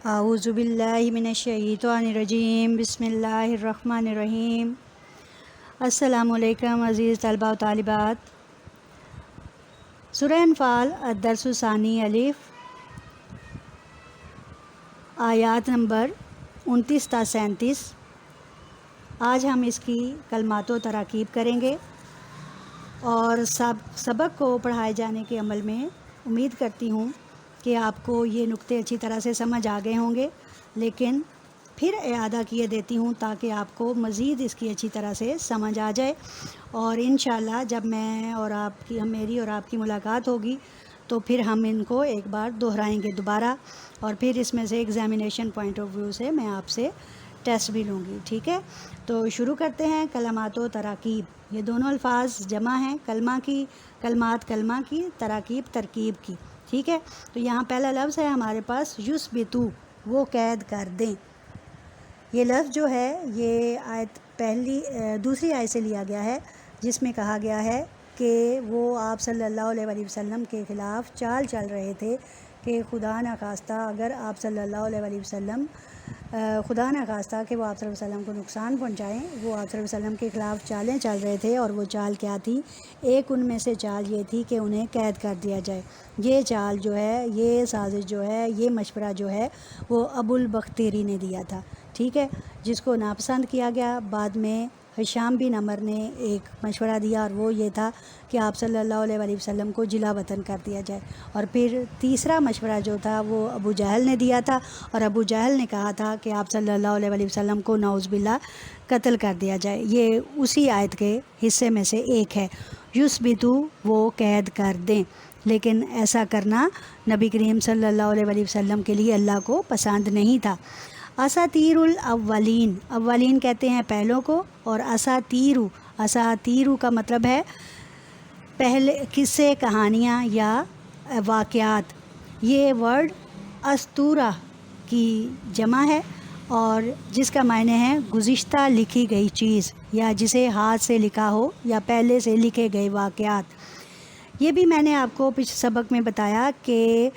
اعوذ باللہ من الشیطان الرجیم، بسم اللہ الرحمن الرحیم۔ السلام علیکم عزیز طلباء و طالبات۔ سورہ انفال الدرس الثانی الف، آیات نمبر 29 تا 37۔ آج ہم اس کی کلمات و تراکیب کریں گے اور سبق کو پڑھائے جانے کے عمل میں امید کرتی ہوں کہ آپ کو یہ نقطے اچھی طرح سے سمجھ آ گئے ہوں گے، لیکن پھر اعادہ کیے دیتی ہوں تاکہ آپ کو مزید اس کی اچھی طرح سے سمجھ آ جائے، اور انشاءاللہ جب میری اور آپ کی ملاقات ہوگی تو پھر ہم ان کو ایک بار دہرائیں گے دوبارہ، اور پھر اس میں سے ایگزامینیشن پوائنٹ آف ویو سے میں آپ سے ٹیسٹ بھی لوں گی، ٹھیک ہے؟ تو شروع کرتے ہیں۔ کلمات و تراکیب، یہ دونوں الفاظ جمع ہیں، کلمات کلمہ کی، تراکیب ترکیب کی، ٹھیک ہے؟ تو یہاں پہلا لفظ ہے ہمارے پاس یثبتو، وہ قید کر دیں۔ یہ لفظ جو ہے یہ دوسری آیت سے لیا گیا ہے، جس میں کہا گیا ہے کہ وہ آپ صلی اللہ علیہ وآلہ وسلم کے خلاف چال چل رہے تھے کہ خدا نخواستہ اگر آپ صلی اللہ علیہ وآلہ وسلم خدا نخواستہ کہ وہ آپ صلی اللہ علیہ وسلم کو نقصان پہنچائیں، وہ آپ صلی اللہ علیہ وسلم کے خلاف چالیں چل رہے تھے، اور وہ چال کیا تھی؟ ایک ان میں سے چال یہ تھی کہ انہیں قید کر دیا جائے۔ یہ چال جو ہے، یہ سازش جو ہے، یہ مشورہ جو ہے وہ ابو البختری نے دیا تھا، ٹھیک ہے؟ جس کو ناپسند کیا گیا۔ بعد میں ہشام بن عمر نے ایک مشورہ دیا، اور وہ یہ تھا کہ آپ صلی اللہ علیہ وآلہ وسلم کو جلا وطن کر دیا جائے۔ اور پھر تیسرا مشورہ جو تھا وہ ابو جہل نے دیا تھا، اور ابو جہل نے کہا تھا کہ آپ صلی اللہ علیہ وآلہ وسلم کو نعوذ باللہ قتل کر دیا جائے۔ یہ اسی آیت کے حصے میں سے ایک ہے، یثبتو، وہ قید کر دیں۔ لیکن ایسا کرنا نبی کریم صلی اللہ علیہ وآلہ وسلم کے لیے اللہ کو پسند نہیں تھا۔ اساطیر الاولین، اولین کہتے ہیں پہلوں کو، اور اساطیرو کا مطلب ہے پہلے قصے، کہانیاں یا واقعات۔ یہ ورڈ اسطورہ کی جمع ہے، اور جس کا معنی ہے گزشتہ لکھی گئی چیز، یا جسے ہاتھ سے لکھا ہو یا پہلے سے لکھے گئے واقعات۔ یہ بھی میں نے آپ کو پچھلے سبق میں بتایا کہ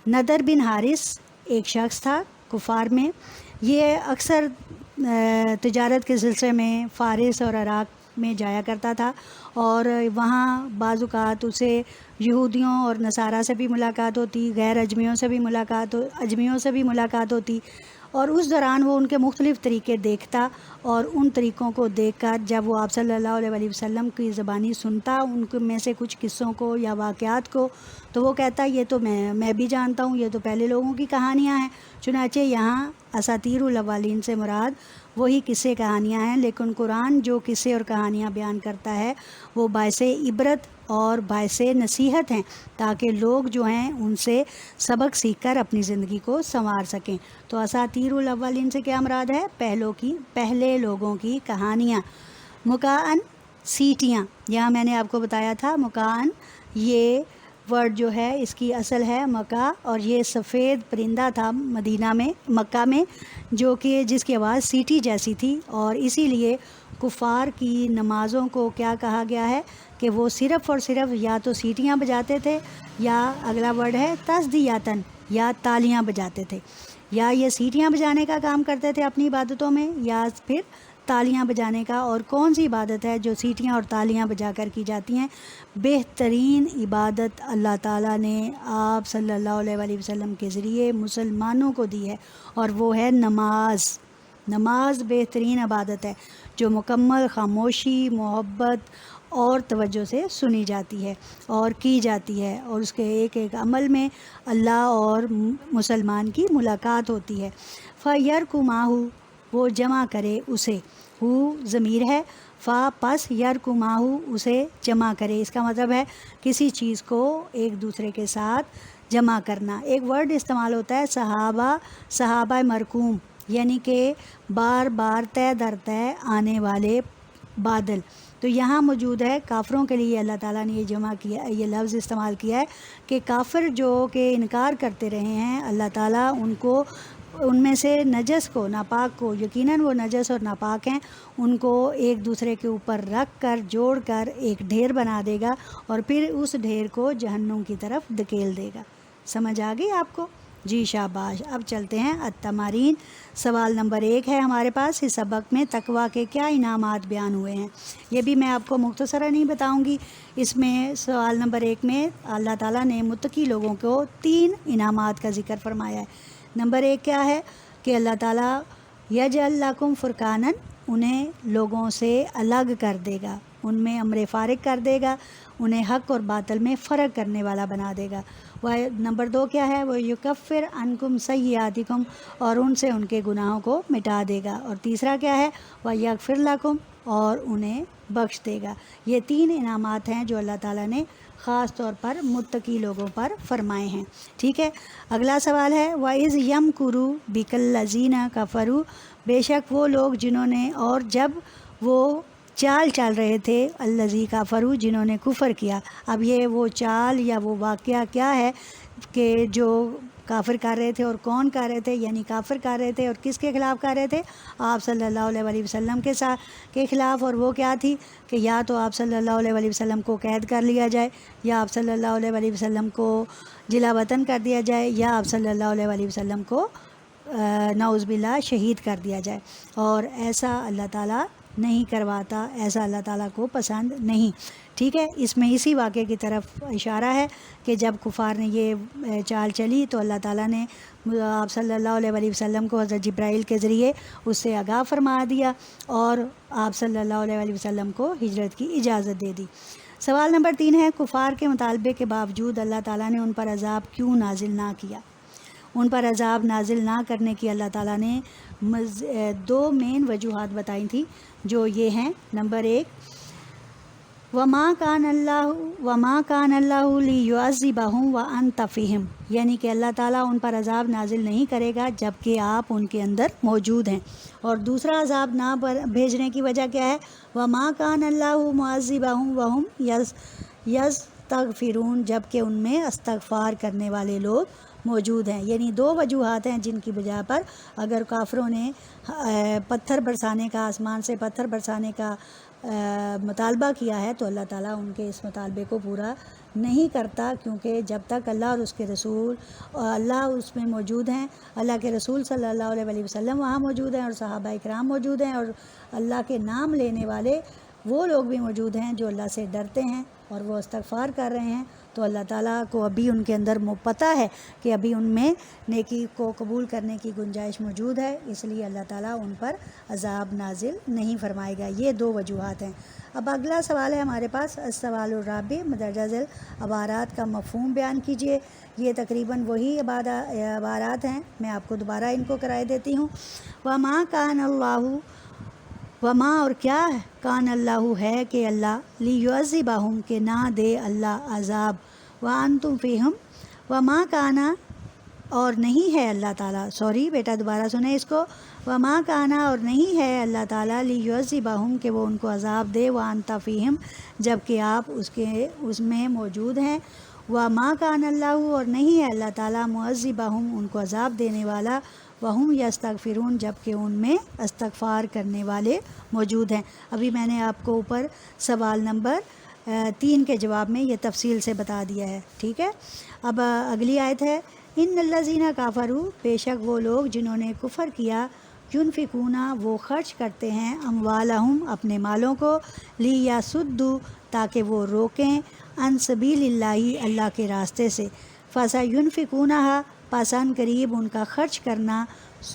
نضر بن حارث ایک شخص تھا کفار میں۔ یہ اکثر تجارت کے سلسلے میں فارس اور عراق میں جایا کرتا تھا، اور وہاں بعض اوقات اسے یہودیوں اور نصارہ سے بھی ملاقات ہوتی، غیر اجمیوں سے بھی ملاقات ہوتی، اور اس دوران وہ ان کے مختلف طریقے دیکھتا، اور ان طریقوں کو دیکھ کر جب وہ آپ صلی اللہ علیہ وآلہ وسلم کی زبانی سنتا ان میں سے کچھ قصوں کو یا واقعات کو، تو وہ کہتا یہ تو میں بھی جانتا ہوں، یہ تو پہلے لوگوں کی کہانیاں ہیں۔ چنانچہ یہاں اساطیر الاولین سے مراد وہی قصے کہانیاں ہیں، لیکن قرآن جو قصے اور کہانیاں بیان کرتا ہے وہ باعث عبرت اور باعث نصیحت ہیں، تاکہ لوگ جو ہیں ان سے سبق سیکھ کر اپنی زندگی کو سنوار سکیں۔ تو اساطیر الاولین سے کیا مراد ہے؟ پہلے لوگوں کی کہانیاں۔ مکاً، سیٹیاں، یہاں میں نے آپ کو بتایا تھا مکاً یہ ورڈ جو ہے اس کی اصل ہے مکا، اور یہ سفید پرندہ تھا مکہ میں جو کہ جس کی آواز سیٹی جیسی تھی، اور اسی لیے کفار کی نمازوں کو کیا کہا گیا ہے کہ وہ صرف اور صرف یا تو سیٹیاں بجاتے تھے، یا اگلا ورڈ ہے تصدیاتن، یا تالیاں بجاتے تھے، یا یہ سیٹیاں بجانے کا کام کرتے تھے اپنی عبادتوں میں، یا پھر تالیاں بجانے کا۔ اور کون سی عبادت ہے جو سیٹیاں اور تالیاں بجا کر کی جاتی ہیں؟ بہترین عبادت اللہ تعالیٰ نے آپ صلی اللہ علیہ وآلہ وسلم کے ذریعے مسلمانوں کو دی ہے، اور وہ ہے نماز۔ نماز بہترین عبادت ہے جو مکمل خاموشی، محبت اور توجہ سے سنی جاتی ہے اور کی جاتی ہے، اور اس کے ایک ایک عمل میں اللہ اور مسلمان کی ملاقات ہوتی ہے۔ فَيَرْكُمَاهُ، وہ جمع کرے اسے، ہو ضمیر ہے، فا پس یرکماہو، اسے جمع کرے۔ اس کا مطلب ہے کسی چیز کو ایک دوسرے کے ساتھ جمع کرنا۔ ایک ورڈ استعمال ہوتا ہے صحابہ مرکوم، یعنی کہ بار بار طے در طے آنے والے بادل۔ تو یہاں موجود ہے کافروں کے لیے اللہ تعالیٰ نے یہ جمع کیا، یہ لفظ استعمال کیا ہے کہ کافر جو کہ انکار کرتے رہے ہیں اللہ تعالیٰ ان میں سے نجس کو، ناپاک کو، یقیناً وہ نجس اور ناپاک ہیں، ان کو ایک دوسرے کے اوپر رکھ کر جوڑ کر ایک ڈھیر بنا دے گا، اور پھر اس ڈھیر کو جہنم کی طرف دھکیل دے گا۔ سمجھ آ گئی آپ کو؟ جی شاباش. اب چلتے ہیں التمارین. سوال نمبر 1 ہے ہمارے پاس. اس سبق میں تقویٰ کے کیا انعامات بیان ہوئے ہیں؟ یہ بھی میں آپ کو مختصراً نہیں بتاؤں گی. اس میں سوال نمبر 1 میں اللہ تعالیٰ نے متقی لوگوں کو 3 انعامات کا ذکر فرمایا ہے. نمبر 1 کیا ہے کہ اللہ تعالیٰ یجعل لکم فرقاناً، انہیں لوگوں سے الگ کر دے گا، ان میں امر فارق کر دے گا، انہیں حق اور باطل میں فرق کرنے والا بنا دے گا. نمبر 2 کیا ہے؟ وہ یکفر عنکم سیئاتکم، اور ان سے ان کے گناہوں کو مٹا دے گا. اور تیسرا کیا ہے؟ وہ یغفر لکم، اور انہیں بخش دے گا. یہ 3 انعامات ہیں جو اللہ تعالیٰ نے خاص طور پر متقی لوگوں پر فرمائے ہیں. ٹھیک ہے. اگلا سوال ہے وَإِذْ يَمْكُرُ بِكَ الَّذِينَ كَفَرُوا، بے شک وہ لوگ جنہوں نے، اور جب وہ چال چل رہے تھے، الذی کفروا، جنہوں نے کفر کیا. اب یہ وہ چال یا وہ واقعہ کیا ہے کہ جو کافر کر رہے تھے، اور کون کر رہے تھے؟ یعنی کافر کر رہے تھے اور کس کے خلاف کر رہے تھے؟ آپ صلی اللہ علیہ وسلم کے خلاف. اور وہ کیا تھی کہ یا تو آپ صلی اللہ علیہ وسلم کو قید کر لیا جائے، یا آپ صلی اللہ علیہ وسلم کو جلا وطن کر دیا جائے، یا آپ صلی اللہ علیہ وسلم کو نعوذ باللہ شہید کر دیا جائے. اور ایسا اللہ تعالیٰ نہیں کرواتا، ایسا اللہ تعالیٰ کو پسند نہیں. ٹھیک ہے. اس میں اسی واقعے کی طرف اشارہ ہے کہ جب کفار نے یہ چال چلی تو اللہ تعالیٰ نے آپ صلی اللہ علیہ وسلم کو حضرت جبرائیل کے ذریعے اس سے آگاہ فرما دیا، اور آپ صلی اللہ علیہ وسلم کو ہجرت کی اجازت دے دی. سوال نمبر 3 ہے کفار کے مطالبے کے باوجود اللہ تعالیٰ نے ان پر عذاب کیوں نازل نہ کیا؟ ان پر عذاب نازل نہ کرنے کی اللہ تعالیٰ نے 2 مین وجوہات بتائی تھیں، جو یہ ہیں. نمبر 1 وَمَا كَانَ اللَّهُ لِيُعَذِّبَهُمْ وَأَنْتَ فِيهِمْ، یعنی کہ اللہ تعالیٰ ان پر عذاب نازل نہیں کرے گا جب کہ آپ ان کے اندر موجود ہیں. اور دوسرا عذاب نہ بھیجنے کی وجہ کیا ہے؟ وَمَا كَانَ اللَّهُ مُعَذِّبَهُمْ وَهُمْ يَسْتَغْفِرُونَ، جب کہ ان میں استغفار کرنے والے لوگ موجود ہیں. یعنی 2 وجوہات ہیں جن کی بجا پر اگر کافروں نے پتھر برسانے کا، آسمان سے پتھر برسانے کا مطالبہ کیا ہے، تو اللہ تعالیٰ ان کے اس مطالبے کو پورا نہیں کرتا، کیونکہ جب تک اللہ اور اس کے رسول، اور اللہ اس میں موجود ہیں، اللہ کے رسول صلی اللہ علیہ وسلم وہاں موجود ہیں، اور صحابہ کرام موجود ہیں، اور اللہ کے نام لینے والے وہ لوگ بھی موجود ہیں جو اللہ سے ڈرتے ہیں اور وہ استغفار کر رہے ہیں، تو اللہ تعالیٰ کو ابھی ان کے اندر پتہ ہے کہ ابھی ان میں نیکی کو قبول کرنے کی گنجائش موجود ہے، اس لیے اللہ تعالیٰ ان پر عذاب نازل نہیں فرمائے گا. یہ 2 وجوہات ہیں. اب اگلا سوال ہے ہمارے پاس السوال الرابع، مندرجہ ذیل عبارات کا مفہوم بیان کیجیے. یہ تقریباً وہی عبارات ہیں، میں آپ کو دوبارہ ان کو کرائے دیتی ہوں. وَمَا كَانَ اللَّهُ، وما اور کیا کان اللہ ہے کہ اللہ لیعذبہم کہ نہ دے اللہ عذاب، وانتم فیہم، وما کانا اور نہیں ہے اللہ تعالیٰ، بیٹا دوبارہ سنیں اس کو، وما کانا اور نہیں ہے اللہ تعالیٰ لیعذبہم کہ وہ ان کو عذاب دے، وانت فیہم جب کہ آپ اس میں موجود ہیں، وما کان اللہ اور نہیں ہے اللہ تعالیٰ معذبہم ان کو عذاب دینے والا، وہم یستغفرون جب کہ ان میں استغفار کرنے والے موجود ہیں. ابھی میں نے آپ کو اوپر سوال نمبر 3 کے جواب میں یہ تفصیل سے بتا دیا ہے. ٹھیک ہے. اب اگلی آیت ہے ان الذین کفروا، بے شک وہ لوگ جنہوں نے کفر کیا، ینفقون وہ خرچ کرتے ہیں، اموالہم اپنے مالوں کو، لیصدوا تاکہ وہ روکیں، عن سبیل اللہ اللہ کے راستے سے، فسینفقونہا پس ان قریب ان کا خرچ کرنا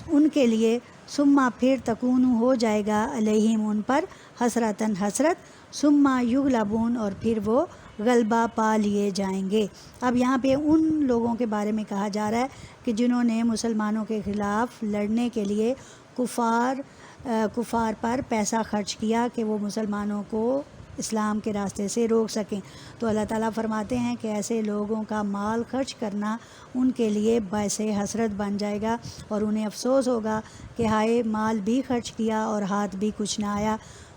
ان کے لیے، ثم پھر تکون ہو جائے گا علیہم ان پر، حسرتاً حسرت، ثم یغلبون اور پھر وہ غلبہ پا لیے جائیں گے. اب یہاں پہ ان لوگوں کے بارے میں کہا جا رہا ہے کہ جنہوں نے مسلمانوں کے خلاف لڑنے کے لیے کفار پر پیسہ خرچ کیا کہ وہ مسلمانوں کو اسلام کے راستے سے روک سکیں. تو اللہ تعالیٰ فرماتے ہیں کہ ایسے لوگوں کا مال خرچ کرنا ان کے لیے باعث حسرت بن جائے گا، اور انہیں افسوس ہوگا کہ ہائے مال بھی خرچ کیا اور ہاتھ بھی کچھ نہ آیا.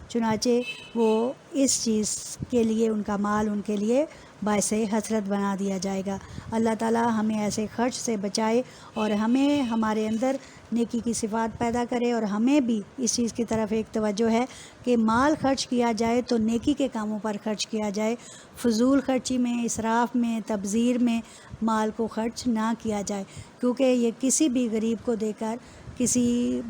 چنانچہ وہ اس چیز کے لیے ان کا مال ان کے لیے باعث حسرت بنا دیا جائے گا. اللہ تعالیٰ ہمیں ایسے خرچ سے بچائے اور ہمیں ہمارے اندر نیکی کی صفات پیدا کرے، اور ہمیں بھی اس چیز کی طرف ایک توجہ ہے کہ مال خرچ کیا جائے تو نیکی کے کاموں پر خرچ کیا جائے، فضول خرچی میں، اسراف میں، تبذیر میں مال کو خرچ نہ کیا جائے، کیونکہ یہ کسی بھی غریب کو دے کر، کسی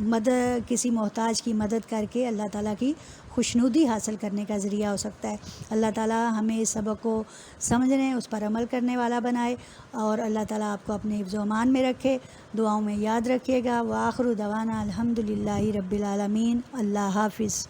محتاج کی مدد کر کے اللہ تعالیٰ کی خوشنودی حاصل کرنے کا ذریعہ ہو سکتا ہے۔ اللہ تعالیٰ ہمیں اس سبق کو سمجھنے، اس پر عمل کرنے والا بنائے، اور اللہ تعالیٰ آپ کو اپنے حفظ و امان میں رکھے۔ دعاؤں میں یاد رکھیے گا۔ وآخر دعوانا الحمدللہ رب العالمین۔ اللہ حافظ۔